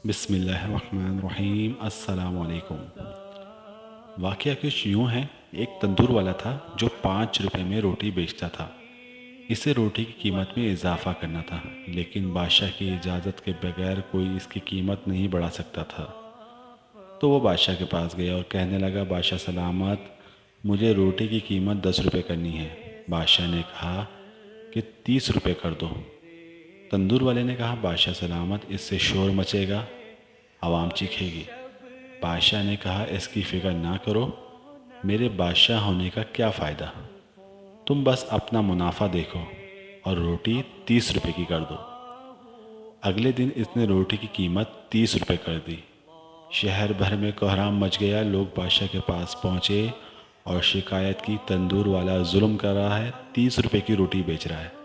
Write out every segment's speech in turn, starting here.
بسم اللہ الرحمن الرحیم۔ السلام علیکم۔ واقعہ کچھ یوں ہے، ایک تندور والا تھا جو 5 روپے میں روٹی بیچتا تھا۔ اسے روٹی کی قیمت میں اضافہ کرنا تھا، لیکن بادشاہ کی اجازت کے بغیر کوئی اس کی قیمت نہیں بڑھا سکتا تھا۔ تو وہ بادشاہ کے پاس گیا اور کہنے لگا، بادشاہ سلامت، مجھے روٹی کی قیمت 10 روپے کرنی ہے۔ بادشاہ نے کہا کہ 30 روپے کر دو۔ تندور والے نے کہا، بادشاہ سلامت، اس سے شور مچے گا، عوام چیخے گی۔ بادشاہ نے کہا، اس کی فکر نہ کرو، میرے بادشاہ ہونے کا کیا فائدہ، تم بس اپنا منافع دیکھو اور روٹی 30 روپے کی کر دو۔ اگلے دن اس نے روٹی کی قیمت 30 روپے کر دی۔ شہر بھر میں کوہرام مچ گیا۔ لوگ بادشاہ کے پاس پہنچے اور شکایت کی، تندور والا ظلم کر رہا ہے، 30 روپے کی روٹی بیچ رہا ہے۔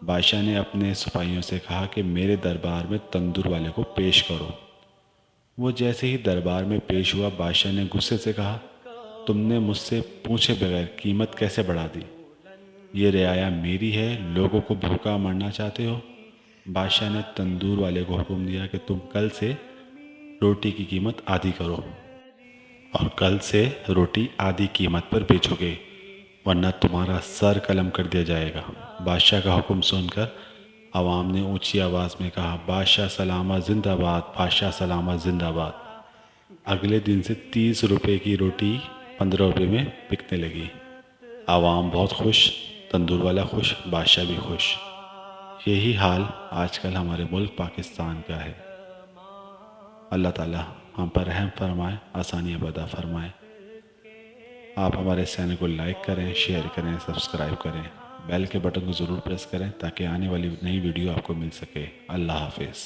بادشاہ نے اپنے سپاہیوں سے کہا کہ میرے دربار میں تندور والے کو پیش کرو۔ وہ جیسے ہی دربار میں پیش ہوا، بادشاہ نے غصے سے کہا، تم نے مجھ سے پوچھے بغیر قیمت کیسے بڑھا دی؟ یہ رعایا میری ہے، لوگوں کو بھوکا مرنا چاہتے ہو؟ بادشاہ نے تندور والے کو حکم دیا کہ تم کل سے روٹی کی قیمت آدھی کرو اور کل سے روٹی آدھی قیمت پر بیچو گے، ورنہ تمہارا سر قلم کر دیا جائے گا۔ بادشاہ کا حکم سن کر عوام نے اونچی آواز میں کہا، بادشاہ سلامت زندہ باد، بادشاہ سلامت زندہ باد۔ اگلے دن سے 30 روپے کی روٹی 15 روپے میں بکنے لگی۔ عوام بہت خوش، تندور والا خوش، بادشاہ بھی خوش۔ یہی حال آج کل ہمارے ملک پاکستان کا ہے۔ اللہ تعالیٰ ہم پر رحم فرمائے، آسانیاں پیدا فرمائے۔ آپ ہمارے اس چینل کو لائک کریں، شیئر کریں، سبسکرائب کریں، بیل کے بٹن کو ضرور پریس کریں تاکہ آنے والی نئی ویڈیو آپ کو مل سکے۔ اللہ حافظ۔